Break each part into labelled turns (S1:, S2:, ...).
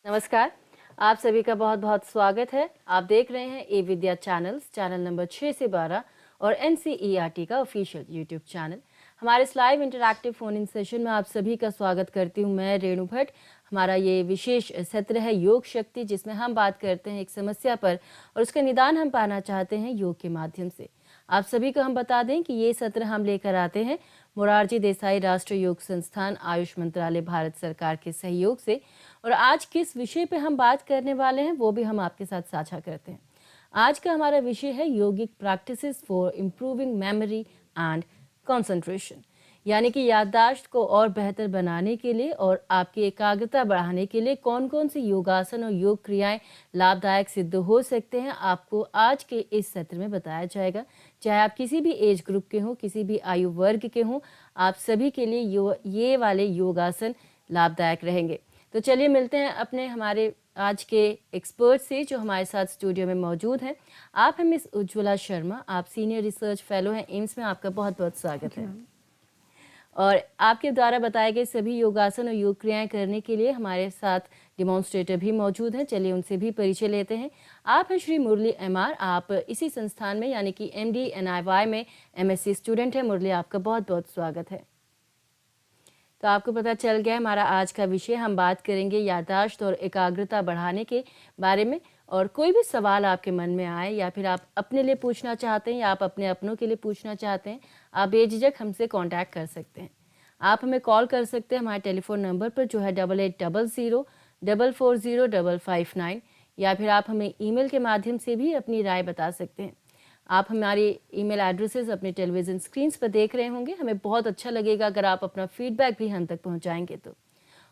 S1: नमस्कार। आप सभी का बहुत बहुत स्वागत है। आप देख रहे हैं ए विद्या चैनल नंबर 6 से 12 और NCERT का ऑफिशियल यूट्यूब चैनल। हमारे इस live interactive phone in session में आप सभी का स्वागत करती हूं मैं रेणु भट्ट। हमारा ये विशेष सत्र है योग शक्ति, जिसमें हम बात करते हैं एक समस्या पर और उसका निदान हम पाना चाहते हैं योग के माध्यम से। आप सभी को हम बता दें कि ये सत्र हम लेकर आते हैं मोरारजी देसाई राष्ट्रीय योग संस्थान, आयुष मंत्रालय, भारत सरकार के सहयोग से। और आज किस विषय पे हम बात करने वाले हैं वो भी हम आपके साथ साझा करते हैं। आज का हमारा विषय है yogic practices for improving memory and concentration, यानी कि याददाश्त को और बेहतर बनाने के लिए और आपकी एकाग्रता बढ़ाने के लिए कौन कौन सी योगासन और योग क्रियाएं लाभदायक सिद्ध हो सकते हैं, आपको आज के इस सत्र में बताया जाएगा। चाहे आप किसी भी एज ग्रुप के हों, किसी भी आयु वर्ग के हों, आप सभी के लिए ये वाले योगासन लाभदायक रहेंगे। तो चलिए मिलते हैं अपने हमारे आज के एक्सपर्ट से जो हमारे साथ स्टूडियो में मौजूद हैं। आप हैं मिस उज्ज्वला शर्मा, आप सीनियर रिसर्च फेलो हैं एम्स में। आपका बहुत बहुत स्वागत है। और आपके द्वारा बताए गए सभी योगासन और योग क्रियाएं करने के लिए हमारे साथ डिमॉन्स्ट्रेटर भी मौजूद हैं। चलिए उनसे भी परिचय लेते हैं। आप हैं श्री मुरली MR, आप इसी संस्थान में यानी कि MD NIY में MSc स्टूडेंट हैं। मुरली, आपका बहुत बहुत स्वागत है। तो आपको पता चल गया हमारा आज का विषय, हम बात करेंगे याददाश्त और एकाग्रता बढ़ाने के बारे में। और कोई भी सवाल आपके मन में आए या फिर आप अपने लिए पूछना चाहते हैं या आप अपने अपनों के लिए पूछना चाहते हैं, आप बेझिझक हमसे कांटेक्ट कर सकते हैं। आप हमें कॉल कर सकते हैं हमारे टेलीफोन नंबर पर जो है 8800 440 559, या फिर आप हमें ईमेल के माध्यम से भी अपनी राय बता सकते हैं। आप हमारी ईमेल एड्रेसेस अपने टेलीविज़न स्क्रीन्स पर देख रहे होंगे। हमें बहुत अच्छा लगेगा अगर आप अपना फीडबैक भी हम तक पहुंचाएंगे तो।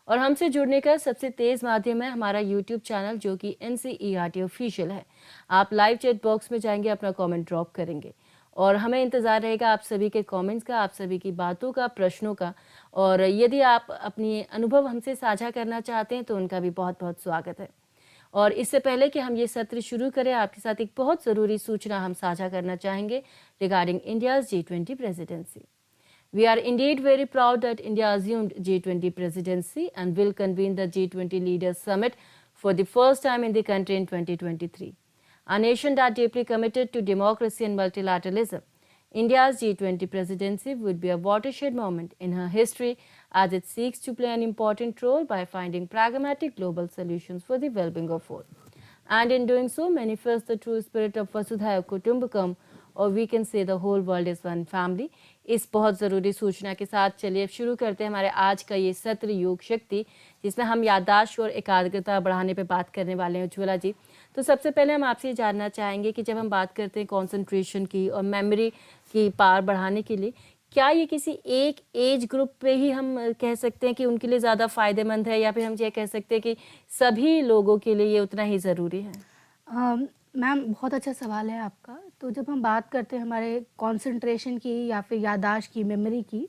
S1: और हमसे जुड़ने का सबसे तेज़ माध्यम है हमारा यूट्यूब चैनल जो कि NCERT ऑफिशियल है। आप लाइव चैट बॉक्स में जाएंगे, अपना कमेंट ड्रॉप करेंगे और हमें इंतज़ार रहेगा आप सभी के कमेंट्स का, आप सभी की बातों का, प्रश्नों का। और यदि आप अपनी अनुभव हमसे साझा करना चाहते हैं तो उनका भी बहुत बहुत स्वागत है। और इससे पहले कि हम ये सत्र शुरू करें, आपके साथ एक बहुत ज़रूरी सूचना हम साझा करना चाहेंगे regarding India's G20 presidency. We are indeed very proud that India assumed G20 presidency and will convene the G20 Leaders Summit for the first time in the country in 2023. A nation that deeply committed to democracy and multilateralism, India's G20 presidency would be a watershed moment in her history as it seeks to play an important role by finding pragmatic global solutions for the well-being of all. And in doing so, manifest the true spirit of Vasudhaiva Kutumbakam, और we can say the whole world is one family. इस बहुत ज़रूरी सूचना के साथ चलिए अब शुरू करते हैं हमारे आज का ये सत्र योग शक्ति, जिसमें हम याददाश्त और एकाग्रता बढ़ाने पे बात करने वाले हैं। उज्ज्वला जी, तो सबसे पहले हम आपसे जानना चाहेंगे कि जब हम बात करते हैं कॉन्सेंट्रेशन की और मेमोरी की पावर बढ़ाने के लिए, क्या ये किसी एक एज ग्रुप पे ही हम कह सकते हैं कि उनके लिए ज़्यादा फ़ायदेमंद है, या फिर हम ये कह सकते हैं कि सभी लोगों के लिए ये उतना ही ज़रूरी है?
S2: मैम, बहुत अच्छा सवाल है आपका। तो जब हम बात करते हैं हमारे कंसंट्रेशन की या फिर याददाश्त की, मेमोरी की,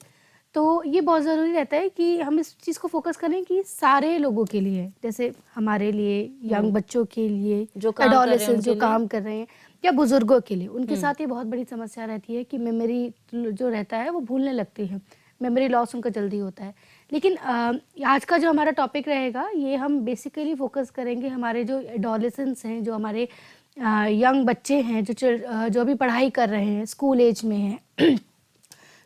S2: तो ये बहुत ज़रूरी रहता है कि हम इस चीज़ को फोकस करें कि सारे लोगों के लिए, जैसे हमारे लिए, यंग बच्चों के लिए,
S1: जो काम कर रहे हैं
S2: एडोलेसेंस जो
S1: उनके
S2: काम कर रहे हैं, या बुज़ुर्गों के लिए, उनके साथ ये बहुत बड़ी समस्या रहती है कि मेमोरी जो रहता है वो भूलने लगती है, मेमोरी लॉस उनका जल्दी होता है। लेकिन आज का जो हमारा टॉपिक रहेगा, ये हम बेसिकली फोकस करेंगे हमारे जो एडोलेसेंस हैं, जो हमारे यंग बच्चे हैं, जो अभी पढ़ाई कर रहे हैं, स्कूल एज में हैं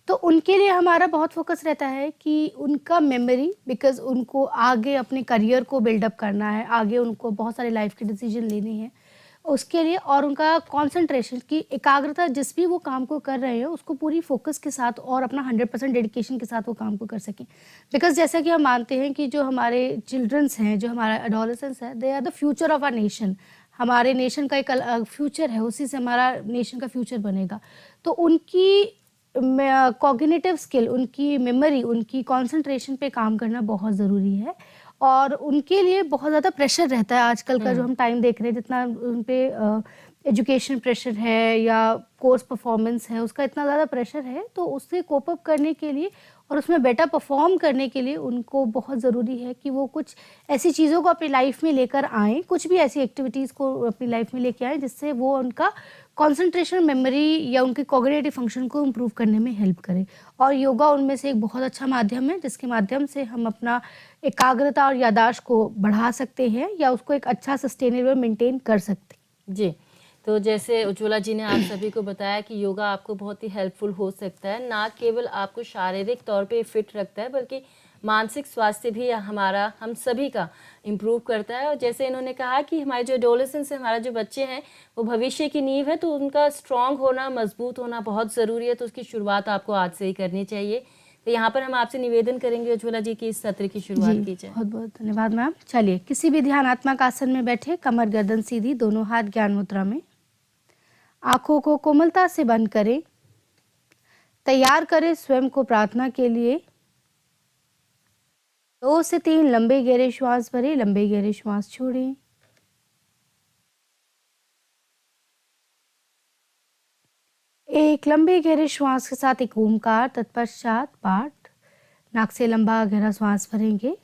S2: तो उनके लिए हमारा बहुत फोकस रहता है कि उनका मेमोरी, बिकॉज़ उनको आगे अपने करियर को बिल्डअप करना है, आगे उनको बहुत सारे लाइफ के डिसीजन लेने हैं उसके लिए, और उनका कंसंट्रेशन की एकाग्रता जिस भी वो काम को कर रहे हैं उसको पूरी फोकस के साथ और अपना 100% डेडिकेशन के साथ वो काम को कर सकें। बिकॉज़ जैसा कि हम मानते हैं कि जो हमारे चिल्ड्रंस हैं, जो हमारा एडोलेसेंस है, they are the future of our nation. हमारे नेशन का एक फ्यूचर है, उसी से हमारा नेशन का फ्यूचर बनेगा। तो उनकी कॉग्निटिव स्किल, उनकी मेमोरी, उनकी कंसंट्रेशन पे काम करना बहुत ज़रूरी है। और उनके लिए बहुत ज़्यादा प्रेशर रहता है आजकल का जो हम टाइम देख रहे हैं, जितना उन पे एजुकेशन प्रेशर है या कोर्स परफॉर्मेंस है, उसका इतना ज़्यादा प्रेशर है, तो उससे कोप अप करने के लिए और उसमें बेटर परफॉर्म करने के लिए उनको बहुत ज़रूरी है कि वो कुछ ऐसी चीज़ों को अपनी लाइफ में लेकर आएँ, कुछ भी ऐसी एक्टिविटीज़ को अपनी लाइफ में लेके आएँ जिससे वो उनका कंसंट्रेशन, मेमोरी या उनके कॉग्निटिव फंक्शन को इम्प्रूव करने में हेल्प करे। और योगा उनमें से एक बहुत अच्छा माध्यम है जिसके माध्यम से हम अपना एकाग्रता और याददाश्त को बढ़ा सकते हैं या उसको एक अच्छा सस्टेनेबल मेंटेन कर सकते हैं।
S1: जी, तो जैसे उज्ज्वला जी ने आप सभी को बताया कि योगा आपको बहुत ही हेल्पफुल हो सकता है, ना केवल आपको शारीरिक तौर पे फिट रखता है बल्कि मानसिक स्वास्थ्य भी हमारा, हम सभी का इम्प्रूव करता है। और जैसे इन्होंने कहा कि हमारे जो एडोलेसेंस है, हमारे जो बच्चे हैं, वो भविष्य की नींव है, तो उनका स्ट्रांग होना, मजबूत होना बहुत ज़रूरी है, तो उसकी शुरुआत आपको आज से ही करनी चाहिए। तो यहाँ पर हम आपसे निवेदन करेंगे उज्ज्वला जी की इस सत्र की शुरुआत की जाए।
S2: बहुत बहुत धन्यवाद मैम। चलिए किसी भी ध्यानात्मक आसन में बैठे, कमर गर्दन सीधी, दोनों हाथ ज्ञान मुद्रा में, आंखों को कोमलता से बंद करें। तैयार करें स्वयं को प्रार्थना के लिए। 2 से 3 लंबे गहरे श्वास भरें, लंबे गहरे श्वास छोड़ें। एक लंबे गहरे श्वास के साथ एक ओमकार, तत्पश्चात पाठ। नाक से लंबा गहरा श्वास भरेंगे।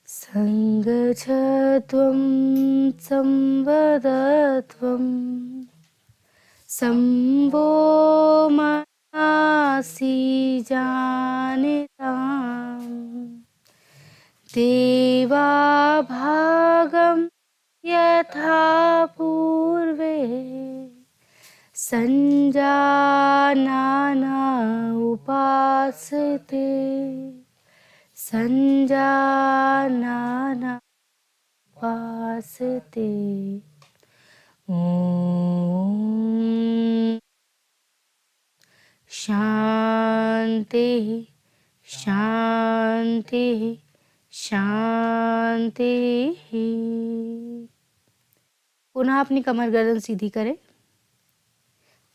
S2: संगच्छध्वं संवदध्वं संभो मनासि जानिताम् देवाभागं यथा पूर्वे संजानाना उपासते संजानाना उपासते। ओम शांति शांति शांति। पुनः अपनी कमर गर्दन सीधी करें।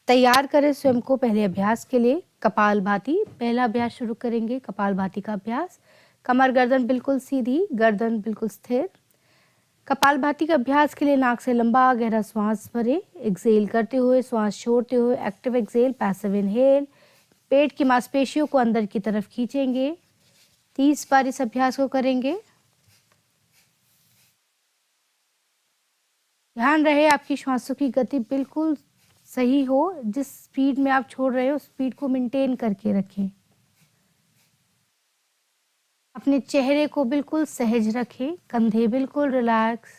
S2: तैयार करें स्वयं को पहले अभ्यास के लिए कपालभाति। पहला अभ्यास शुरू करेंगे कपालभाति का अभ्यास। कमर गर्दन बिल्कुल सीधी, गर्दन बिल्कुल स्थिर। कपालभाति के अभ्यास के लिए नाक से लंबा गहरा श्वास भरें, एक्सेल करते हुए श्वास छोड़ते हुए, एक्टिव एक्सेल, पैसिव इनहेल। पेट की मांसपेशियों को अंदर की तरफ खींचेंगे। 30 बार इस अभ्यास को करेंगे। ध्यान रहे आपकी श्वासों की गति बिल्कुल सही हो, जिस स्पीड में आप छोड़ रहे हो उस स्पीड को मेंटेन करके रखें। अपने चेहरे को बिल्कुल सहज रखें, कंधे बिल्कुल रिलैक्स।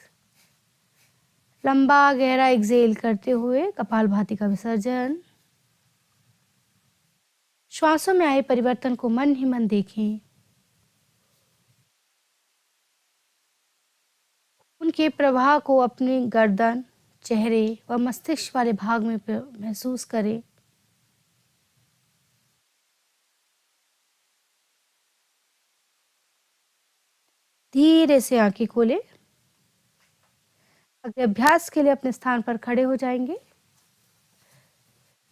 S2: लंबा गहरा एक्सेल करते हुए कपालभाति का विसर्जन। श्वासों में आए परिवर्तन को मन ही मन देखें। उनके प्रवाह को अपने गर्दन, चेहरे व मस्तिष्क वाले भाग में महसूस करें। धीरे से आंखें खोलें। अगले अभ्यास के लिए अपने स्थान पर खड़े हो जाएंगे।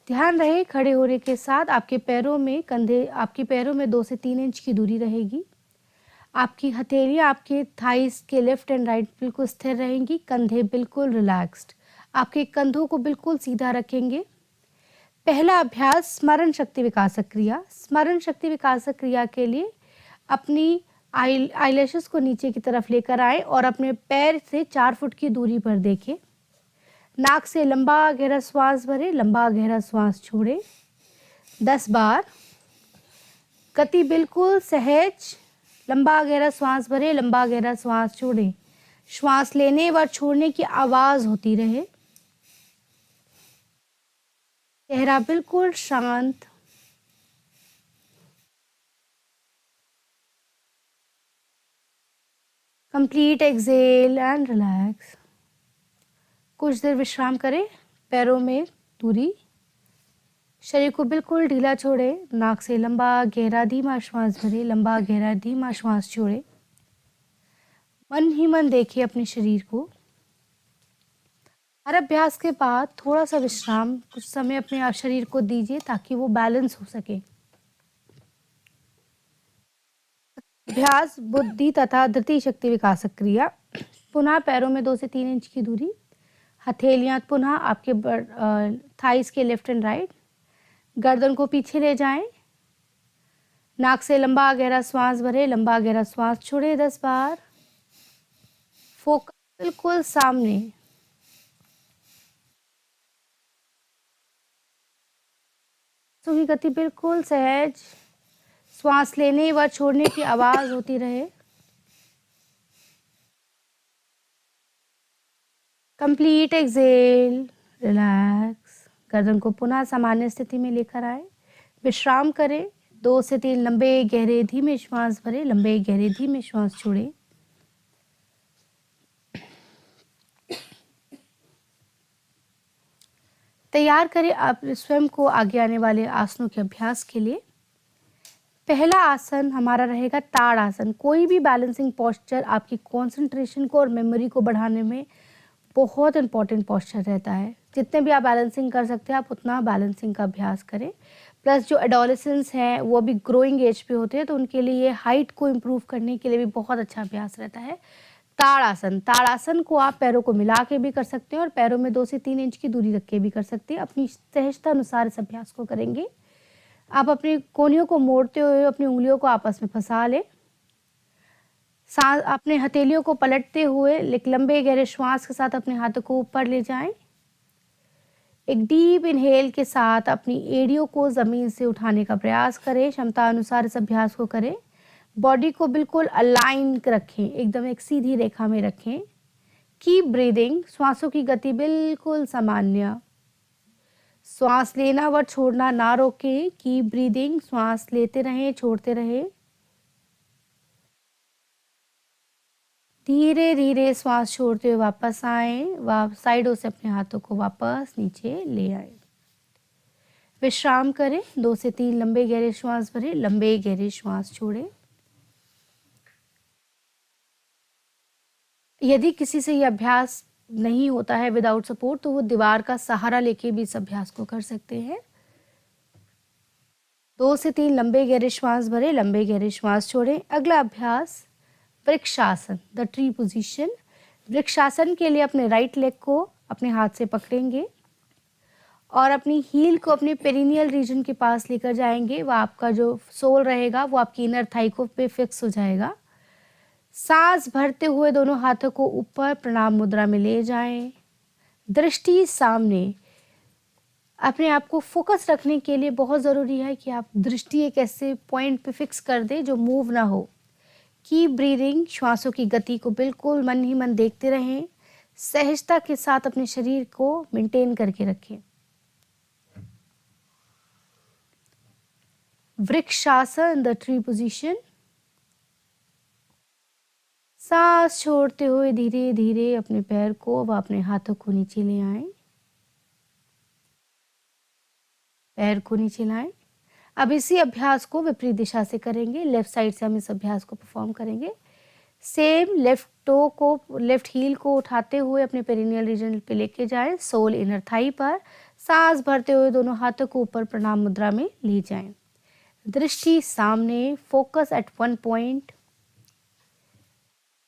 S2: ध्यान रहे खड़े होने के साथ आपके पैरों में 2 से 3 इंच की दूरी रहेगी। आपकी हथेलियां आपके थाइस के लेफ्ट एंड राइट बिल्कुल स्थिर रहेंगी। कंधे बिल्कुल रिलैक्स्ड। आपके कंधों को बिल्कुल सीधा रखेंगे। पहला अभ्यास स्मरण शक्ति विकासक क्रिया। स्मरण शक्ति विकासक क्रिया के लिए अपनी आईलैशेस को नीचे की तरफ लेकर आए और अपने पैर से 4 फुट की दूरी पर देखें। नाक से लंबा गहरा श्वास भरें, लंबा गहरा श्वास छोड़ें 10 बार। गति बिल्कुल सहज। लंबा गहरा श्वास भरें, लंबा गहरा श्वास छोड़ें। श्वास लेने व छोड़ने की आवाज होती रहे। चेहरा बिल्कुल शांत। Complete exhale and relax. कुछ देर विश्राम करें। पैरों में दूरी। शरीर को बिल्कुल ढीला छोड़ें। नाक से लंबा गहरा धीमा श्वास भरें, लंबा गहरा धीमा श्वास छोड़ें। मन ही मन देखिए अपने शरीर को। हर अभ्यास के बाद थोड़ा सा विश्राम कुछ समय अपने शरीर को दीजिए ताकि वो बैलेंस हो सके। अभ्यास बुद्धि तथा धृति शक्ति विकास क्रिया। पुनः पैरों में 2 से 3 इंच की दूरी, हथेलियां पुनः आपके थाइस के लेफ्ट एंड राइट, गर्दन को पीछे ले जाएं, नाक से लंबा गहरा श्वास भरे, लंबा गहरा श्वास छोड़े 10 बार। फोकस बिल्कुल सामने। सांसों की गति बिल्कुल सहज, श्वास लेने व छोड़ने की आवाज होती रहे। Complete exhale, relax. गर्दन को पुनः सामान्य स्थिति में लेकर आए, विश्राम करें। 2 से 3 लंबे गहरे धीमे श्वास भरे, लंबे गहरे धीमे श्वास छोड़े। तैयार करें आप स्वयं को आगे आने वाले आसनों के अभ्यास के लिए। पहला आसन हमारा रहेगा ताड़ आसन। कोई भी बैलेंसिंग पोस्चर आपकी कंसंट्रेशन को और मेमोरी को बढ़ाने में बहुत इंपॉर्टेंट पोस्चर रहता है। जितने भी आप बैलेंसिंग कर सकते हैं आप उतना बैलेंसिंग का अभ्यास करें। प्लस जो एडोलेसेंस हैं वो अभी ग्रोइंग एज पे होते हैं तो उनके लिए हाइट को इम्प्रूव करने के लिए भी बहुत अच्छा अभ्यास रहता है ताड़ आसन। ताड़ आसन को आप पैरों को मिला के भी कर सकते हैं और पैरों में 2 से 3 इंच की दूरी रख के भी कर सकते हैं। अपनी सहजता अनुसार इस अभ्यास को करेंगे। आप अपनी कोहनियों को मोड़ते हुए अपनी उंगलियों को आपस में फंसा लें। अपने हथेलियों को पलटते हुए एक लंबे गहरे श्वास के साथ अपने हाथों को ऊपर ले जाएं। एक डीप इनहेल के साथ अपनी एड़ियों को जमीन से उठाने का प्रयास करें। क्षमता अनुसार इस अभ्यास को करें। बॉडी को बिल्कुल अलाइन रखें, एकदम एक सीधी रेखा में रखें। Keep breathing. श्वासों की गति बिल्कुल सामान्य। श्वास लेना व छोड़ना ना रोकें। Keep breathing. श्वास लेते रहें, छोड़ते रहें। धीरे धीरे श्वास छोड़ते हुए वापस आए। साइडों से अपने हाथों को वापस नीचे ले आए। विश्राम करें। 2 से 3 लंबे गहरे श्वास भरें, लंबे गहरे श्वास छोड़ें। यदि किसी से यह अभ्यास नहीं होता है विदाउट सपोर्ट तो वो दीवार का सहारा लेके भी इस अभ्यास को कर सकते हैं। 2 से 3 लंबे गहरे श्वास भरें, लंबे गहरे श्वास छोड़ें। अगला अभ्यास vrikshasana, the tree position. Vrikshasana के लिए अपने राइट लेग को अपने हाथ से पकड़ेंगे और अपनी हील को अपने पेरिनियल रीजन के पास लेकर जाएंगे। वह आपका जो सोल रहेगा वो आपकी इनर थाई को पे फिक्स हो जाएगा। सांस भरते हुए दोनों हाथों को ऊपर प्रणाम मुद्रा में ले जाएं। दृष्टि सामने। अपने आप को फोकस रखने के लिए बहुत ज़रूरी है कि आप दृष्टि एक ऐसे पॉइंट पे फिक्स कर दें जो मूव ना हो। Keep breathing. श्वासों की गति को बिल्कुल मन ही मन देखते रहें। सहजता के साथ अपने शरीर को मेंटेन करके रखें। Vrikshasana, the tree position. सांस छोड़ते हुए धीरे धीरे अपने पैर को व अपने हाथों को नीचे ले आएं। पैर को नीचे लाएं। अब इसी अभ्यास को विपरीत दिशा से करेंगे। लेफ्ट साइड से हम इस अभ्यास को परफॉर्म करेंगे। सेम लेफ्ट टो को, लेफ्ट हील को उठाते हुए अपने पेरिनियल रीजन पे लेके जाएं, सोल इनर थाई पर। सांस भरते हुए दोनों हाथों को ऊपर प्रणाम मुद्रा में ले जाएं। दृष्टि सामने, फोकस एट वन पॉइंट।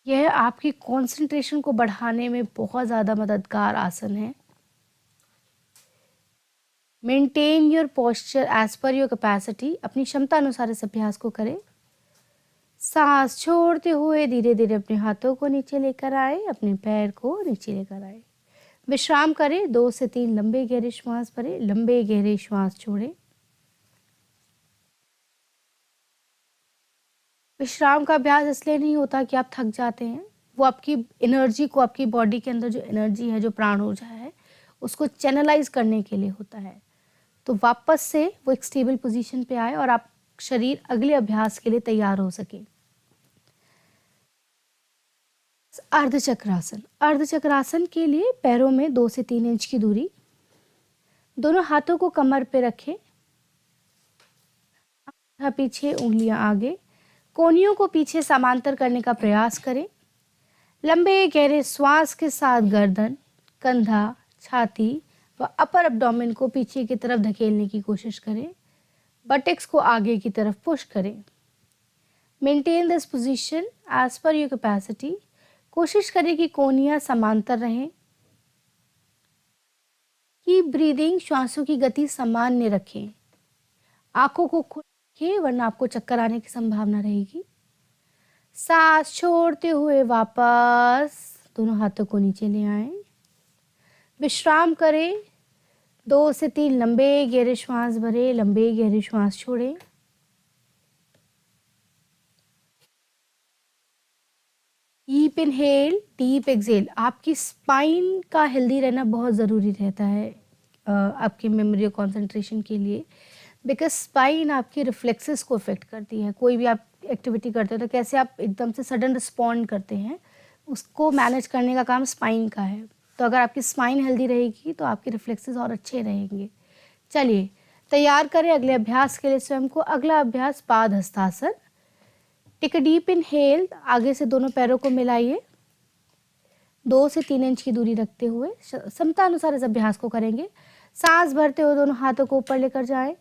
S2: यह आपकी कंसंट्रेशन को बढ़ाने में बहुत ज़्यादा मददगार आसन है। Maintain your posture as per your capacity. अपनी क्षमता अनुसार इस अभ्यास को करें। सांस छोड़ते हुए धीरे धीरे अपने हाथों को नीचे लेकर आए, अपने पैर को नीचे लेकर आए। विश्राम करें। 2 से 3 लंबे गहरे श्वास भरें, लंबे गहरे श्वास छोड़ें। विश्राम का अभ्यास इसलिए नहीं होता कि आप थक जाते हैं। वो आपकी एनर्जी को, आपकी बॉडी के अंदर जो एनर्जी है, जो प्राण ऊर्जा है, उसको चैनलाइज करने के लिए होता है। तो वापस से वो एक स्टेबल पोजीशन पे आए और आप शरीर अगले अभ्यास के लिए तैयार हो सके। अर्धचक्रासन। अर्धचक्रासन के लिए पैरों में 2 से 3 इंच की दूरी, दोनों हाथों को कमर पे रखें, पीछे उंगलियां आगे, कोहनियों को पीछे समांतर करने का प्रयास करें। लंबे गहरे श्वास के साथ गर्दन, कंधा, छाती व अपर एब्डोमेन को पीछे की तरफ धकेलने की कोशिश करें। बटेक्स को आगे की तरफ पुश करें। Maintain this position as per your capacity. कोशिश करें कि कोहनियां समांतर रहें। कीप ब्रीदिंग, श्वासों की गति सामान्य रखें। आंखों को खुले रखें वरना आपको चक्कर आने की संभावना रहेगी। सांस छोड़ते हुए वापस दोनों हाथों को नीचे ले आएं। विश्राम करें। 2 से 3 लंबे गहरे श्वास भरें, लंबे गहरे श्वास छोड़ें। Deep inhale, deep exhale. आपकी स्पाइन का हेल्दी रहना बहुत ज़रूरी रहता है आपकी मेमोरी और कंसंट्रेशन के लिए, बिकॉज स्पाइन आपके रिफ्लेक्सेस को अफेक्ट करती है। कोई भी आप एक्टिविटी करते हो तो कैसे आप एकदम से सडन रिस्पॉन्ड करते हैं, उसको मैनेज करने का काम स्पाइन का है। तो अगर आपकी स्पाइन हेल्दी रहेगी तो आपके रिफ्लेक्सेस और अच्छे रहेंगे। चलिए तैयार करें अगले अभ्यास के लिए स्वयं को। अगला अभ्यास पाद हस्तासन। टेक अ डीप इनहेल, आगे से दोनों पैरों को मिलाइए। 2 से 3 इंच की दूरी रखते हुए क्षमता अनुसार इस अभ्यास को करेंगे। सांस भरते हुए दोनों हाथों को ऊपर लेकर जाएं।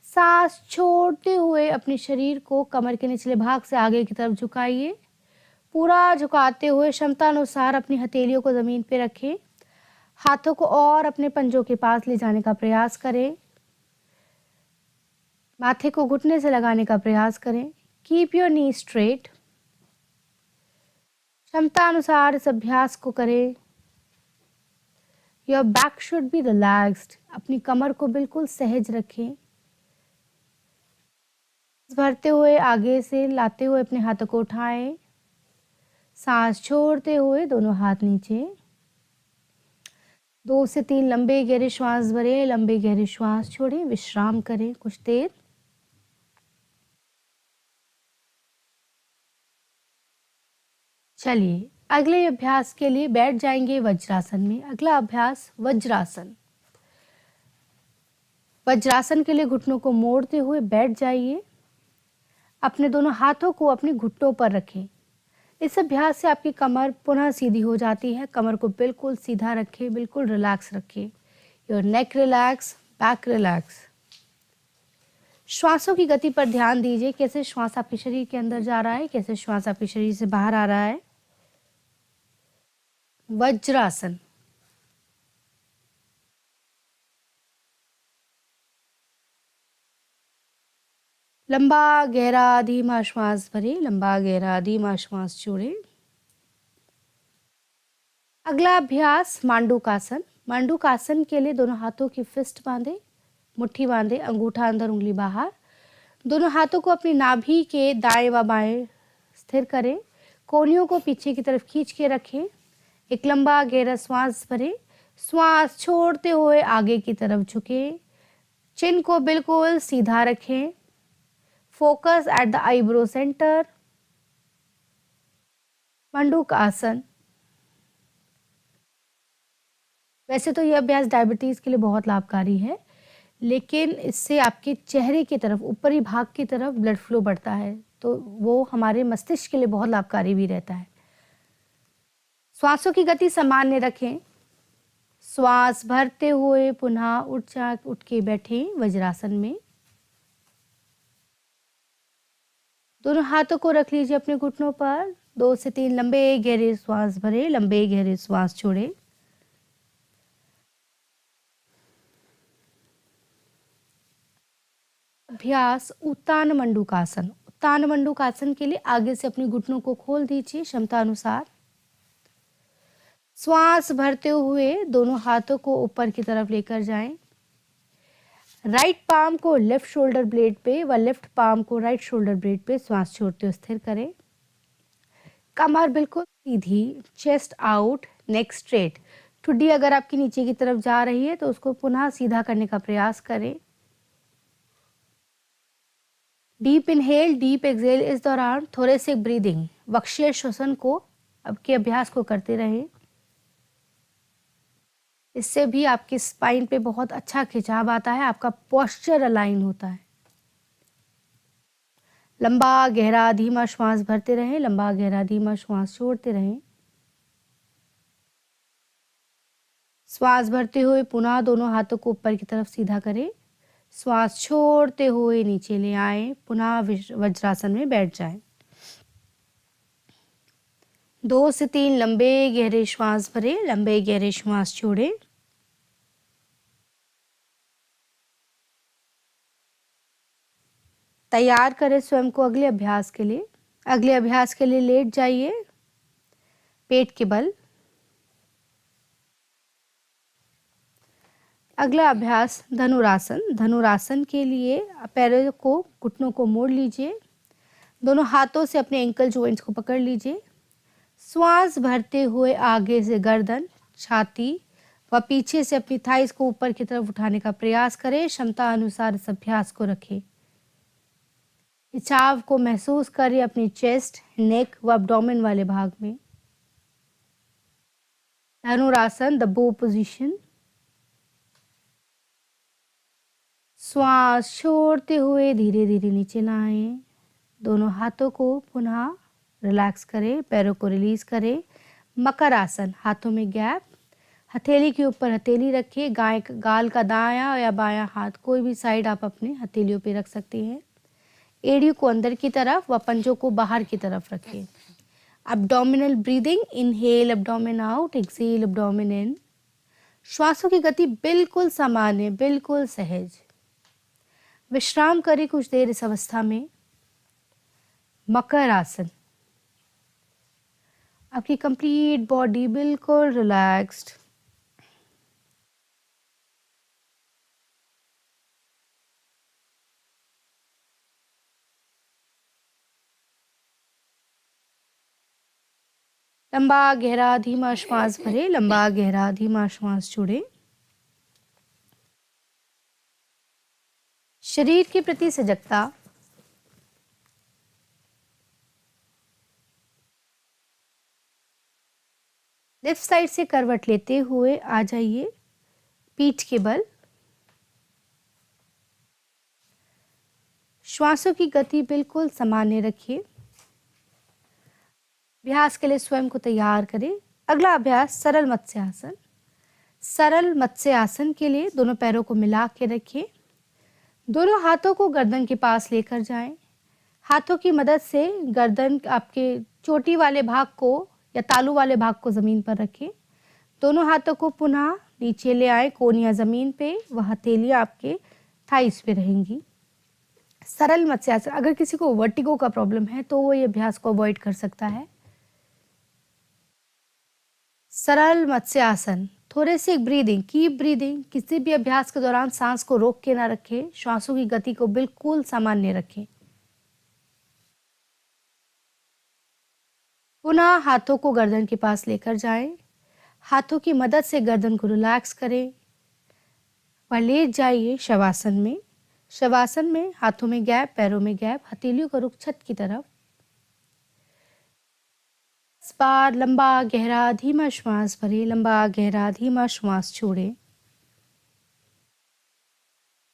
S2: सांस छोड़ते हुए अपने शरीर को कमर के निचले भाग से आगे की तरफ झुकाइए। पूरा झुकाते हुए क्षमता अनुसार अपनी हथेलियों को जमीन पर रखें। हाथों को और अपने पंजों के पास ले जाने का प्रयास करें। माथे को घुटने से लगाने का प्रयास करें। Keep your knee straight. क्षमता अनुसार इस अभ्यास को करें। Your back should be relaxed. अपनी कमर को बिल्कुल सहज रखें। भरते हुए आगे से लाते हुए अपने हाथों को उठाएं। सांस छोड़ते हुए दोनों हाथ नीचे। 2 से 3 लंबे गहरे श्वास भरें, लंबे गहरे श्वास छोड़ें। विश्राम करें कुछ देर। चलिए अगले अभ्यास के लिए बैठ जाएंगे वज्रासन में। अगला अभ्यास वज्रासन। वज्रासन के लिए घुटनों को मोड़ते हुए बैठ जाइए। अपने दोनों हाथों को अपने घुटनों पर रखें। इस अभ्यास से आपकी कमर पुनः सीधी हो जाती है। कमर को बिल्कुल सीधा रखें, बिल्कुल रिलैक्स रखें। Your neck relax, back relax. श्वासों की गति पर ध्यान दीजिए, कैसे श्वास आपके शरीर के अंदर जा रहा है, कैसे श्वास आपके शरीर से बाहर आ रहा है। वज्रासन। लंबा गहरा धीमा श्वास भरें, लंबा गहरा धीमा श्वास छोड़ें। अगला अभ्यास मांडूकासन। मांडूकासन के लिए दोनों हाथों की फिस्ट बांधे, मुट्ठी बांधे, अंगूठा अंदर उंगली बाहर। दोनों हाथों को अपनी नाभि के दाएं व बाएं स्थिर करें। कोहनियों को पीछे की तरफ खींच के रखें। एक लंबा गहरा श्वास भरें। श्वास छोड़ते हुए आगे की तरफ झुकें। चिन को बिल्कुल सीधा रखें। Focus at the eyebrow centre. Mandukasana. वैसे तो यह अभ्यास डायबिटीज के लिए बहुत लाभकारी है, लेकिन इससे आपके चेहरे की तरफ, ऊपरी भाग की तरफ ब्लड फ्लो बढ़ता है, तो वो हमारे मस्तिष्क के लिए बहुत लाभकारी भी रहता है। श्वासों की गति सामान्य रखें। श्वास भरते हुए पुनः उठ के बैठें वज्रासन में। दोनों हाथों को रख लीजिए अपने घुटनों पर। 2 से 3 लंबे गहरे श्वास भरें, लंबे गहरे श्वास छोड़ें। अभ्यास उत्तान मंडूकासन। उत्तान मंडूकासन के लिए आगे से अपने घुटनों को खोल दीजिए क्षमता अनुसार। श्वास भरते हुए दोनों हाथों को ऊपर की तरफ लेकर जाएं। राइट पाम को लेफ्ट शोल्डर ब्लेड पे व लेफ्ट पाम को राइट शोल्डर ब्लेड पे श्वास छोड़ते हुए स्थिर करें। कमर बिल्कुल सीधी, चेस्ट आउट, नेक स्ट्रेट। ठुड्डी अगर आपकी नीचे की तरफ जा रही है तो उसको पुनः सीधा करने का प्रयास करें। Deep inhale, deep exhale. इस दौरान थोरेसिक ब्रीदिंग, वक्षीय श्वसन को आपके अभ्यास को करते रहें। इससे भी आपकी स्पाइन पे बहुत अच्छा खिंचाव आता है, आपका पोस्चर अलाइन होता है। लंबा गहरा धीमा श्वास भरते रहें, लंबा गहरा धीमा श्वास छोड़ते रहें। श्वास भरते हुए पुनः दोनों हाथों को ऊपर की तरफ सीधा करें। श्वास छोड़ते हुए नीचे ले आए, पुनः वज्रासन में बैठ जाएं। 2 से 3 लंबे गहरे श्वास भरें, लंबे गहरे श्वास छोड़ें। तैयार करें स्वयं को अगले अभ्यास के लिए। अगले अभ्यास के लिए लेट जाइए पेट के बल। अगला अभ्यास धनुरासन। धनुरासन के लिए पैरों को, घुटनों को मोड़ लीजिए, दोनों हाथों से अपने एंकल जॉइंट्स को पकड़ लीजिए। श्वास भरते हुए आगे से गर्दन, छाती व पीछे से अपनी थाइस को ऊपर की तरफ उठाने का प्रयास करें। क्षमता अनुसार इस अभ्यास को रखें। खिंचाव को महसूस करें अपनी चेस्ट, नेक व एब्डोमेन वाले भाग में। धनुरासन, द बो पोजीशन। श्वास छोड़ते हुए धीरे धीरे नीचे लाएं। दोनों हाथों को पुनः रिलैक्स करें, पैरों को रिलीज करें। मकर आसन, हाथों में गैप, हथेली के ऊपर हथेली रखिए। गाल का दायां या बायां हाथ, कोई भी साइड आप अपने हथेलियों पे रख सकती हैं। एड़ियों को अंदर की तरफ व पंजों को बाहर की तरफ रखें। Abdominal breathing, inhale abdomen out, exhale abdomen in. श्वासों की गति बिल्कुल सामान्य, बिल्कुल सहज। विश्राम करें कुछ देर इस अवस्था में। मकर आसन, आपकी कंप्लीट बॉडी बिल्कुल रिलैक्स्ड। लंबा गहरा धीमा श्वास भरें, लंबा गहरा धीमा श्वास छोड़ें। शरीर के प्रति सजगता। लेफ्ट साइड से करवट लेते हुए आ जाइए पीठ के बल। श्वासों की गति बिल्कुल सामान्य रखिए। अभ्यास के लिए स्वयं को तैयार करें। अगला अभ्यास सरल मत्स्यासन। सरल मत्स्यासन के लिए दोनों पैरों को मिला के रखिए। दोनों हाथों को गर्दन के पास लेकर जाएं। हाथों की मदद से गर्दन, आपके चोटी वाले भाग को या तालू वाले भाग को जमीन पर रखें। दोनों हाथों को पुनः नीचे ले आए, कोहनियां जमीन पे व हथेलियां आपके थाइस पे रहेंगी। सरल मत्स्यासन, अगर किसी को वर्टिगो का प्रॉब्लम है तो वो ये अभ्यास को अवॉइड कर सकता है। सरल मत्स्यासन, थोड़े से ब्रीदिंग, कीप ब्रीदिंग। किसी भी अभ्यास के दौरान सांस को रोक के ना रखें, श्वासों की गति को बिल्कुल सामान्य रखें। पुनः हाथों को गर्दन के पास लेकर जाएं। हाथों की मदद से गर्दन को रिलैक्स करें व लेट जाइए शवासन में। शवासन में हाथों में गैप, पैरों में गैप, हथेलियों का रुख छत की तरफ। इस बार लंबा गहरा धीमा श्वास भरें, लंबा गहरा धीमा श्वास छोड़ें।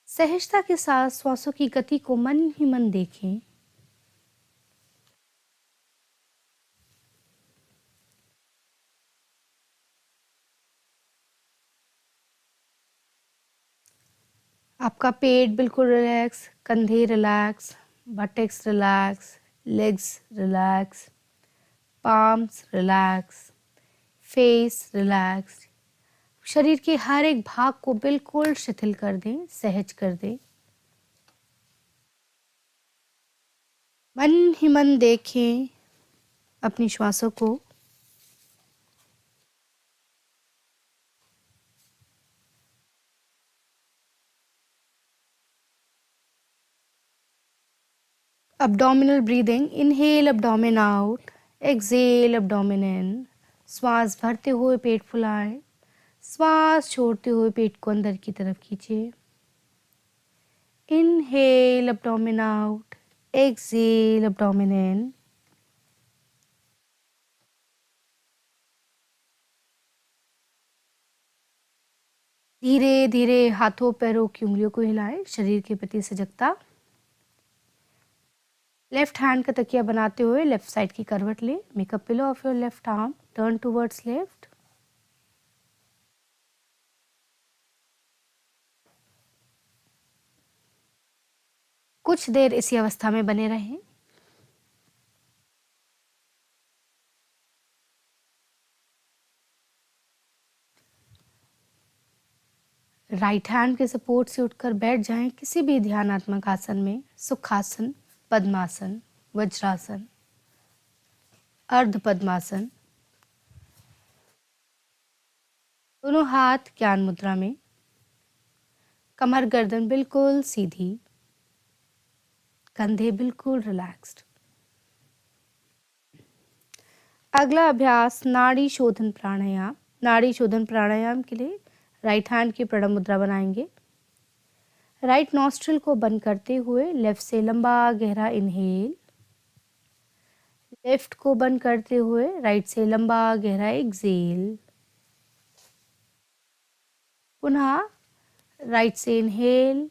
S2: सहजता के साथ श्वासों की गति को मन ही मन देखें। आपका पेट बिल्कुल रिलैक्स, कंधे relax, buttocks relax, legs relax, palms relax, face relax. शरीर के हर एक भाग को बिल्कुल शिथिल कर दें, सहज कर दें। मन ही मन देखें अपनी श्वासों को। Abdominal breathing, inhale abdomen out, exhale abdomen in। श्वास भरते हुए पेट फुलाएं, श्वास छोड़ते हुए पेट को अंदर की तरफ खींचिए। Inhale abdomen out, exhale abdomen in। धीरे धीरे हाथों पैरों की उंगलियों को हिलाएं, शरीर के प्रति सजगता। लेफ्ट हैंड का तकिया बनाते हुए लेफ्ट साइड की करवट ले। Make a pillow of your left arm, turn towards left. कुछ देर इसी अवस्था में बने रहें। राइट हैंड के सपोर्ट से उठकर बैठ जाएं किसी भी ध्यानात्मक आसन में, सुखासन, पद्मासन, वज्रासन, अर्ध पद्मासन। दोनों हाथ ज्ञान मुद्रा में, कमर गर्दन बिल्कुल सीधी, कंधे बिल्कुल रिलैक्स्ड। अगला अभ्यास नाड़ी शोधन प्राणायाम। नाड़ी शोधन प्राणायाम के लिए राइट हैंड की प्रणव मुद्रा बनाएंगे। राइट नॉस्ट्रिल को बंद करते हुए लेफ्ट से लंबा गहरा इनहेल, लेफ्ट को बंद करते हुए राइट से लंबा गहरा एक्सेल। पुनः राइट से इनहेल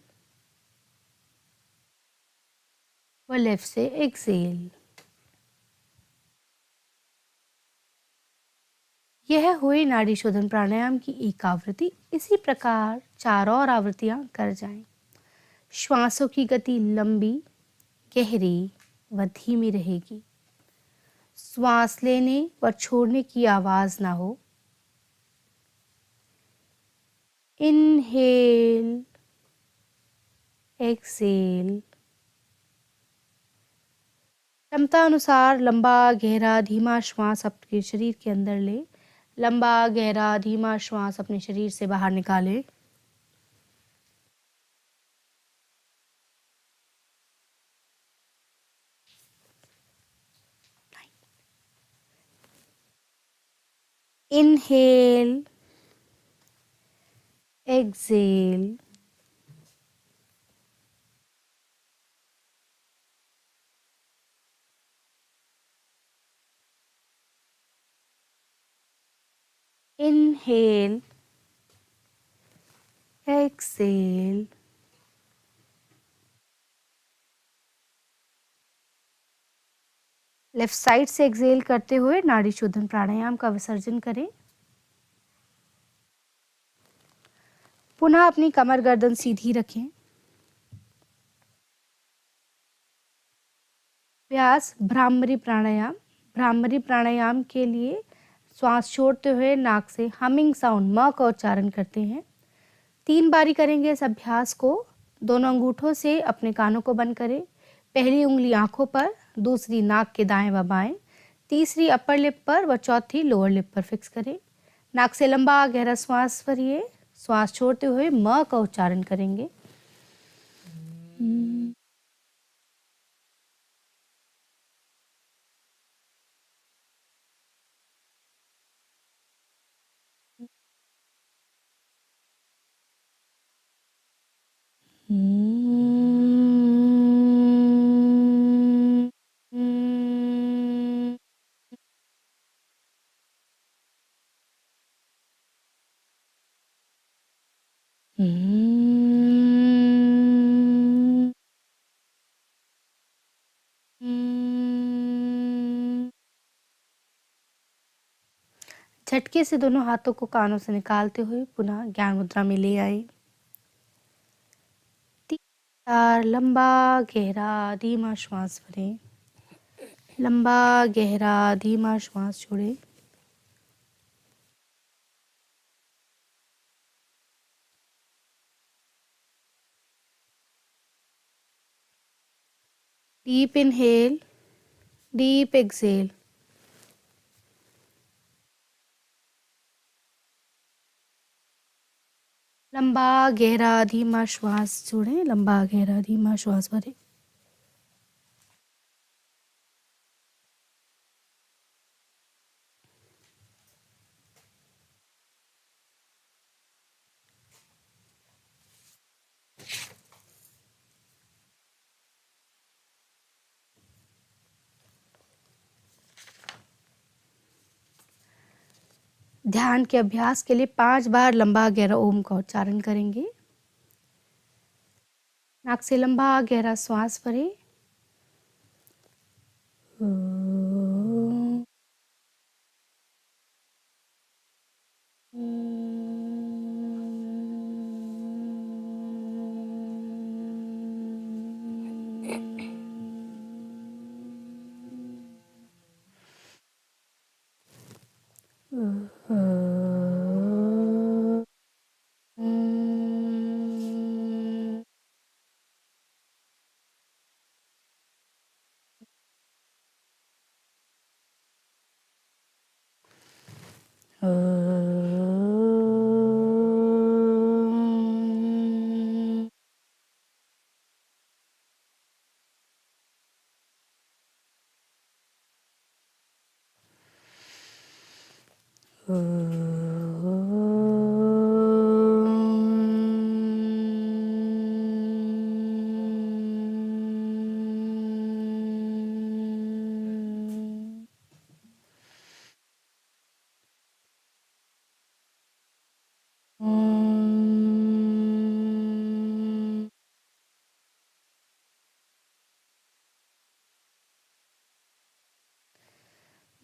S2: व लेफ्ट से एक्सेल। यह हुई नाड़ी शोधन प्राणायाम की एक आवृत्ति। इसी प्रकार 4 और आवृत्तियां कर जाएं। श्वासों की गति लंबी, गहरी व धीमी रहेगी। श्वास लेने व छोड़ने की आवाज ना हो। Inhale, exhale. क्षमता अनुसार लंबा गहरा धीमा श्वास अपने शरीर के अंदर ले, लंबा गहरा धीमा श्वास अपने शरीर से बाहर निकालें। Inhale, exhale. Inhale, exhale. Left side से एक्सेल करते हुए नाड़ी शोधन प्राणायाम का विसर्जन करें। पुनः अपनी कमर गर्दन सीधी रखें। अभ्यास भ्रामरी प्राणायाम। भ्रामरी प्राणायाम के लिए श्वास छोड़ते हुए नाक से हमिंग साउंड म का उच्चारण करते हैं। 3 बारी करेंगे इस अभ्यास को। दोनों अंगूठों से अपने कानों को बंद करें। पहली उंगली आंखों पर, दूसरी नाक के दाएं व बाएं, तीसरी अपर लिप पर व चौथी लोअर लिप पर फिक्स करें। नाक से लंबा गहरा श्वास भरिए। श्वास छोड़ते हुए म का उच्चारण करेंगे। झटके से दोनों हाथों को कानों से निकालते हुए पुनः ज्ञान मुद्रा में ले आए। 3 4 लंबा गहरा धीमा श्वास भरें। लंबा गहरा धीमा श्वास छोड़ें। Deep inhale, deep exhale. लंबा गहरा धीमा श्वास छोड़ें। लंबा गहरा धीमा श्वास भरें। ध्यान के अभ्यास के लिए 5 बार लंबा गहरा ओम का उच्चारण करेंगे। नाक से लंबा गहरा श्वास भरें।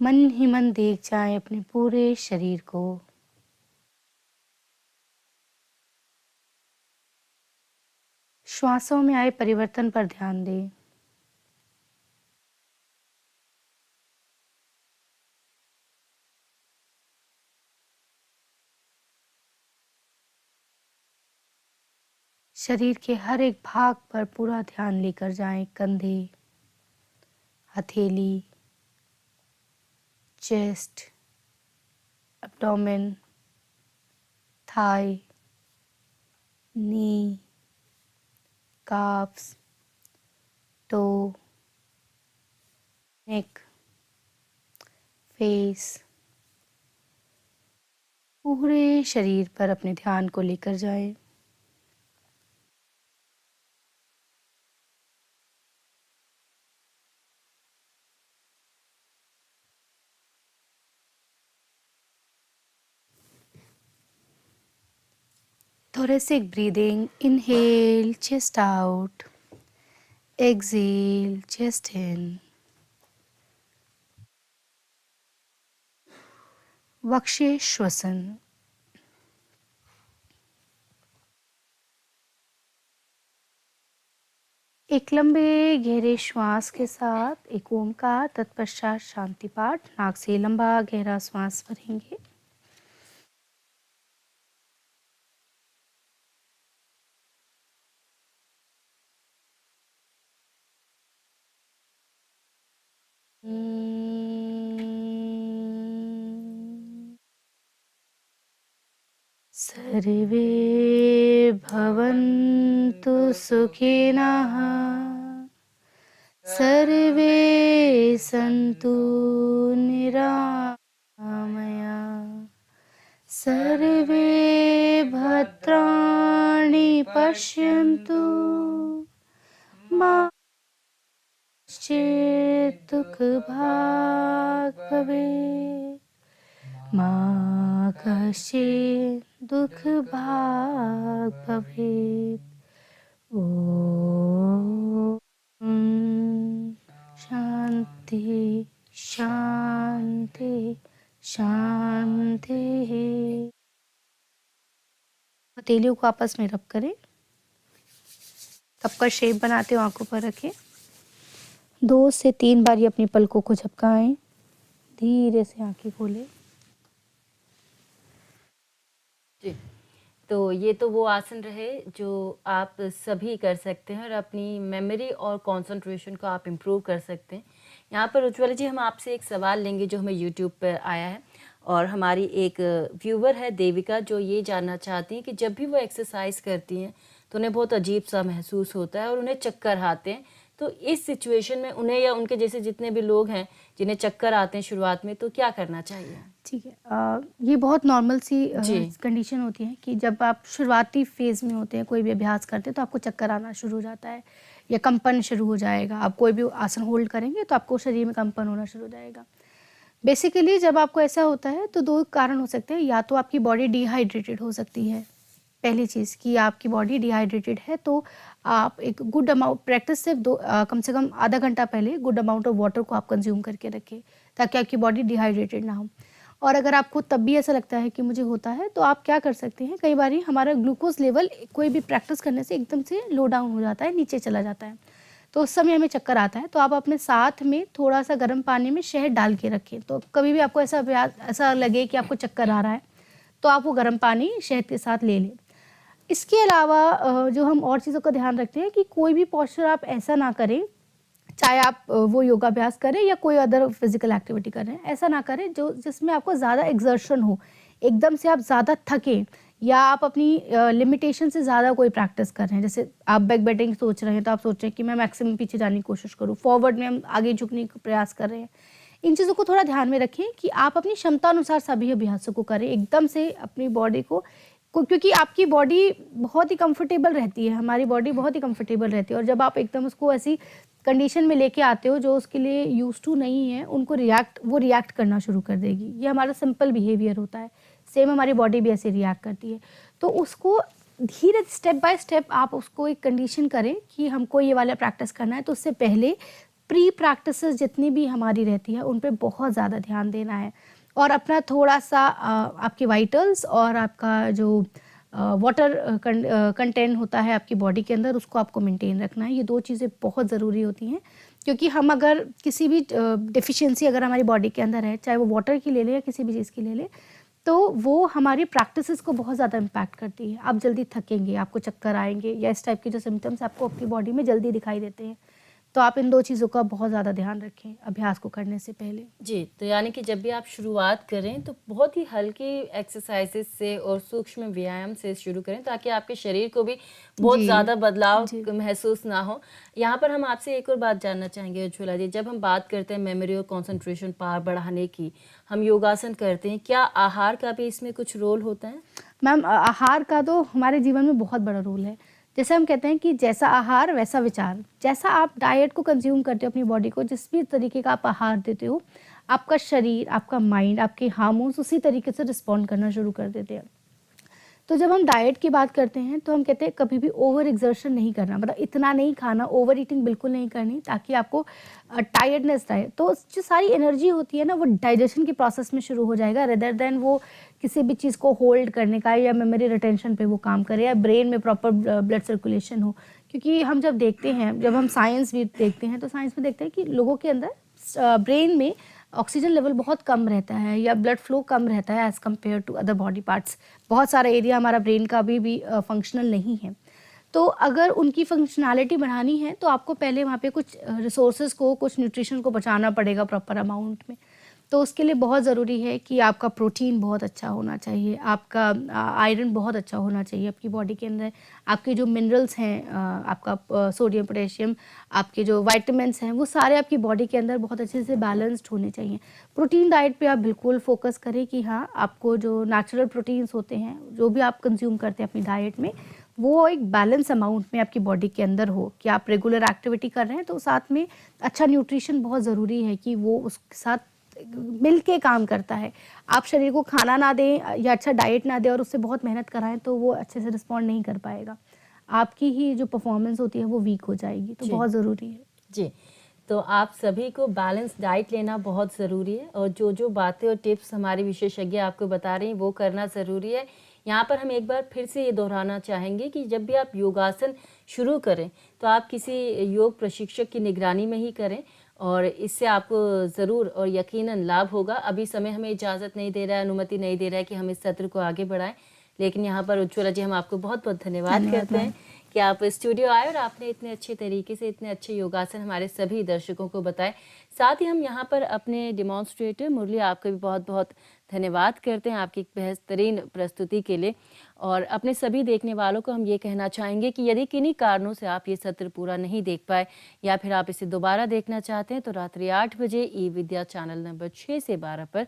S2: मन ही मन देख जाएं अपने पूरे शरीर को। श्वासों में आए परिवर्तन पर ध्यान दें। शरीर के हर एक भाग पर पूरा ध्यान लेकर जाएं। कंधे, हथेली, चेस्ट, एब्डोमेन, थाई, नी, calves, toe, neck, face, पूरे शरीर पर अपने ध्यान को लेकर जाएं। Thoracic breathing, inhale, chest out, exhale, chest in. वक्षे श्वसन, एक लंबे गहरे श्वास के साथ एक ओमकार, तत्पश्चात शांति पाठ। नाक से लंबा गहरा श्वास भरेंगे। सर्वे भवन्तु सुखिनः, सर्वे सन्तु निरामया, सर्वे भद्राणि पश्यन्तु मा कश्चित् दुःखभाग् भवेत्, मा कश्चित् दुःखभाग् भवेत्। ॐ शान्ति शान्ति शान्तिः। हथेलियों को आपस में रब करें। कप का शेप बनाते हो आंखों पर रखें। 2 से 3 बार ये अपनी पलकों को झपकाएं। धीरे से आंखें खोलें।
S1: जी, तो ये तो वो आसन रहे जो आप सभी कर सकते हैं और अपनी मेमोरी और कंसंट्रेशन को आप इम्प्रूव कर सकते हैं। यहाँ पर उज्ज्वला जी, हम आपसे एक सवाल लेंगे जो हमें यूट्यूब पर आया है, और हमारी एक व्यूवर है देविका, जो ये जानना चाहती हैं कि जब भी वो एक्सरसाइज करती हैं तो उन्हें बहुत अजीब सा महसूस होता है और उन्हें चक्कर आते हैं। तो इस सिचुएशन में उन्हें या उनके जैसे जितने भी लोग हैं जिन्हें चक्कर आते हैं शुरुआत में, तो क्या करना चाहिए?
S2: ठीक है, ये बहुत नॉर्मल सी कंडीशन होती है कि जब आप शुरुआती फेज़ में होते हैं, कोई भी अभ्यास करते हैं, तो आपको चक्कर आना शुरू हो जाता है या कंपन शुरू हो जाएगा। आप कोई भी आसन होल्ड करेंगे तो आपको शरीर में कंपन होना शुरू हो जाएगा। बेसिकली जब आपको ऐसा होता है तो 2 कारण हो सकते हैं। या तो आपकी बॉडी डिहाइड्रेटेड हो सकती है, पहली चीज़ कि आपकी बॉडी डिहाइड्रेटेड है, तो आप एक गुड अमाउंट प्रैक्टिस से कम से कम आधा घंटा पहले गुड अमाउंट ऑफ वाटर को आप कंज्यूम करके रखें ताकि आपकी बॉडी डिहाइड्रेटेड ना हो। और अगर आपको तब भी ऐसा लगता है कि मुझे होता है, तो आप क्या कर सकते हैं, कई बार हमारा ग्लूकोज लेवल कोई भी प्रैक्टिस करने से एकदम से लो डाउन हो जाता है, नीचे चला जाता है, तो उस समय हमें चक्कर आता है। तो आप अपने साथ में थोड़ा सा गर्म पानी में शहद डाल के रखें। तो कभी भी आपको ऐसा लगे कि आपको चक्कर आ रहा है, तो आप वो गर्म पानी शहद के साथ ले लें। इसके अलावा जो हम और चीज़ों का ध्यान रखते हैं कि कोई भी पोस्चर आप ऐसा ना करें, चाहे आप वो योगाभ्यास करें या कोई अदर फिजिकल एक्टिविटी कर रहे हैं, ऐसा ना करें जिसमें आपको ज़्यादा एक्सर्शन हो, एकदम से आप ज़्यादा थकें, या आप अपनी लिमिटेशन से ज़्यादा कोई प्रैक्टिस कर रहे हैं। जैसे आप बैक बेंडिंग सोच रहे हैं तो आप सोच रहे हैं कि मैं मैक्सिमम पीछे जाने की कोशिश करूँ, फॉरवर्ड में हम आगे झुकने का प्रयास कर रहे हैं, इन चीज़ों को थोड़ा ध्यान में रखें कि आप अपनी क्षमता अनुसार सभी अभ्यासों को करें, एकदम से अपनी बॉडी को क्योंकि आपकी बॉडी बहुत ही कंफर्टेबल रहती है, हमारी बॉडी बहुत ही कंफर्टेबल रहती है, और जब आप एकदम उसको ऐसी कंडीशन में लेके आते हो जो उसके लिए यूज टू नहीं है, उनको वो रिएक्ट करना शुरू कर देगी। ये हमारा सिंपल बिहेवियर होता है, सेम हमारी बॉडी भी ऐसे रिएक्ट करती है। तो उसको धीरे स्टेप बाय स्टेप आप उसको एक कंडीशन करें कि हमको ये वाला प्रैक्टिस करना है, तो उससे पहले प्री प्रैक्टिसेस जितनी भी हमारी रहती है उन पे बहुत ज़्यादा ध्यान देना है, और अपना थोड़ा सा आपके वाइटल्स और आपका जो वाटर कंटेंट होता है आपकी बॉडी के अंदर, उसको आपको मेंटेन रखना है। ये 2 चीज़ें बहुत ज़रूरी होती हैं, क्योंकि हम अगर किसी भी डेफिशिएंसी अगर हमारी बॉडी के अंदर है, चाहे वो वाटर की ले लें या किसी भी चीज़ की ले लें, तो वो हमारी प्रैक्टिसेस को बहुत ज़्यादा इम्पैक्ट करती है। आप जल्दी थकेंगे, आपको चक्कर आएंगे, या इस टाइप के जो सिम्टम्स आपको अपनी बॉडी में जल्दी दिखाई देते हैं। तो आप इन 2 चीज़ों का बहुत ज़्यादा ध्यान रखें अभ्यास को करने से पहले।
S1: जी, तो यानी कि जब भी आप शुरुआत करें तो बहुत ही हल्की एक्सरसाइजेस से और सूक्ष्म व्यायाम से शुरू करें, ताकि आपके शरीर को भी बहुत ज़्यादा बदलाव महसूस ना हो। यहाँ पर हम आपसे एक और बात जानना चाहेंगे उज्ज्वला जी, जब हम बात करते हैं मेमोरी और कंसंट्रेशन पावर बढ़ाने की, हम योगासन करते हैं, क्या आहार का भी इसमें कुछ रोल होता है?
S2: मैम, आहार का तो हमारे जीवन में बहुत बड़ा रोल है। जैसे हम कहते हैं कि जैसा आहार वैसा विचार, जैसा आप डाइट को कंज्यूम करते हो अपनी बॉडी को, जिस भी तरीके का आप आहार देते हो, आपका शरीर, आपका माइंड, आपके हार्मोन्स उसी तरीके से रिस्पॉन्ड करना शुरू कर देते हैं। तो जब हम डाइट की बात करते हैं तो हम कहते हैं कभी भी ओवर एग्जर्शन नहीं करना, मतलब इतना नहीं खाना, ओवर ईटिंग बिल्कुल नहीं करनी, ताकि आपको टायर्डनेस रहे। तो जो सारी एनर्जी होती है ना, वो डाइजेशन के प्रोसेस में शुरू हो जाएगा, रेदर देन वो किसी भी चीज़ को होल्ड करने का या मेमोरी रिटेंशन पे वो काम करे, या ब्रेन में प्रॉपर ब्लड सर्कुलेशन हो। क्योंकि हम जब देखते हैं, जब हम साइंस भी देखते हैं, तो साइंस में देखते हैं कि लोगों के अंदर ब्रेन में ऑक्सीजन लेवल बहुत कम रहता है, या ब्लड फ्लो कम रहता है as compare to other body parts. बहुत सारा एरिया हमारा ब्रेन का अभी भी फंक्शनल नहीं है। तो अगर उनकी फंक्शनैलिटी बढ़ानी है, तो आपको पहले वहाँ पे कुछ रिसोर्सेज को, कुछ न्यूट्रिशन को बचाना पड़ेगा प्रॉपर अमाउंट में। तो उसके लिए बहुत ज़रूरी है कि आपका प्रोटीन बहुत अच्छा होना चाहिए, आपका आयरन बहुत अच्छा होना चाहिए आपकी बॉडी के अंदर, आपके जो मिनरल्स हैं, आपका सोडियम, पोटेशियम, आपके जो वाइटामिन्स हैं, वो सारे आपकी बॉडी के अंदर बहुत अच्छे से बैलेंस्ड होने चाहिए। प्रोटीन डाइट पे आप बिल्कुल फोकस करें कि हाँ, आपको जो नेचुरल प्रोटीन्स होते हैं, जो भी आप कंज्यूम करते हैं अपनी डाइट में, वो एक बैलेंस अमाउंट में आपकी बॉडी के अंदर हो, कि आप रेगुलर एक्टिविटी कर रहे हैं तो साथ में अच्छा न्यूट्रिशन बहुत ज़रूरी है कि वो उसके साथ मिल के काम करता है। आप शरीर को खाना ना दें या अच्छा डाइट ना दें और उससे बहुत मेहनत कराएं, तो वो अच्छे से रिस्पॉन्ड नहीं कर पाएगा, आपकी ही जो परफॉर्मेंस होती है वो वीक हो जाएगी। तो बहुत ज़रूरी है
S1: जी। तो आप सभी को बैलेंस डाइट लेना बहुत ज़रूरी है, और जो जो बातें और टिप्स हमारे विशेषज्ञ आपको बता रहे हैं वो करना ज़रूरी है। यहाँ पर हम एक बार फिर से ये दोहराना चाहेंगे कि जब भी आप योगासन शुरू करें तो आप किसी योग प्रशिक्षक की निगरानी में ही करें, और इससे आपको ज़रूर और यकीनन लाभ होगा। अभी समय हमें इजाज़त नहीं दे रहा है, अनुमति नहीं दे रहा है कि हम इस सत्र को आगे बढ़ाएं, लेकिन यहाँ पर उज्ज्वला जी, हम आपको बहुत बहुत धन्यवाद करते हैं कि आप स्टूडियो आए और आपने इतने अच्छे तरीके से इतने अच्छे योगासन हमारे सभी दर्शकों को बताए। साथ ही हम यहाँ पर अपने डिमॉन्स्ट्रेटर मुरली, आपका भी बहुत बहुत धन्यवाद करते हैं आपकी बेहतरीन प्रस्तुति के लिए। और अपने सभी देखने वालों को हम ये कहना चाहेंगे कि यदि किन्हीं कारणों से आप ये सत्र पूरा नहीं देख पाए, या फिर आप इसे दोबारा देखना चाहते हैं, तो रात्रि 8 बजे ई विद्या चैनल नंबर 6 से 12 पर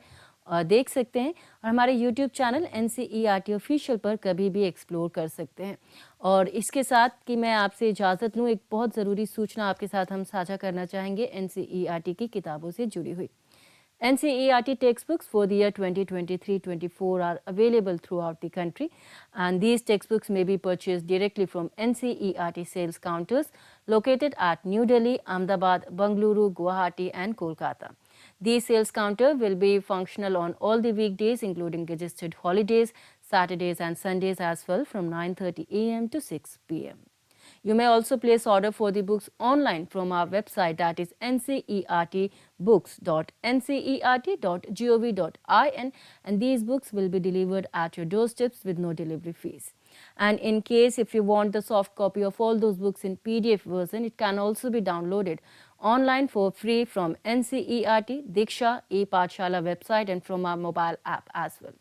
S1: देख सकते हैं, और हमारे YouTube चैनल NCERT ऑफिशियल पर कभी भी एक्सप्लोर कर सकते हैं। और इसके साथ कि मैं आपसे इजाज़त लूँ, एक बहुत ज़रूरी सूचना आपके साथ हम साझा करना चाहेंगे NCERT की किताबों से जुड़ी हुई। NCERT textbooks for the year 2023-24 are available throughout the country, and these textbooks may be purchased directly from NCERT sales counters located at New Delhi, Ahmedabad, Bengaluru, Guwahati and Kolkata. These sales counter will be functional on all the weekdays including registered holidays, Saturdays and Sundays as well, from 9:30 a.m. to 6 p.m. You may also place order for the books online from our website, that is ncertbooks.ncert.gov.in, and these books will be delivered at your doorsteps with no delivery fees. And in case if you want the soft copy of all those books in PDF version, it can also be downloaded online for free from NCERT, Diksha, e-Pathshala website and from our mobile app as well.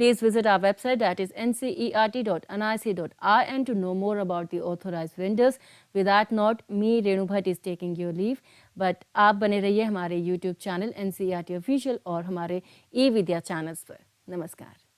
S1: Please visit our website, that is ncert.nic.in, to know more about the authorized vendors. With that note, me Renu Bhatt is taking your leave, but आप बने रहिए हमारे YouTube channel NCERT official और हमारे ई विद्या channels पर। नमस्कार।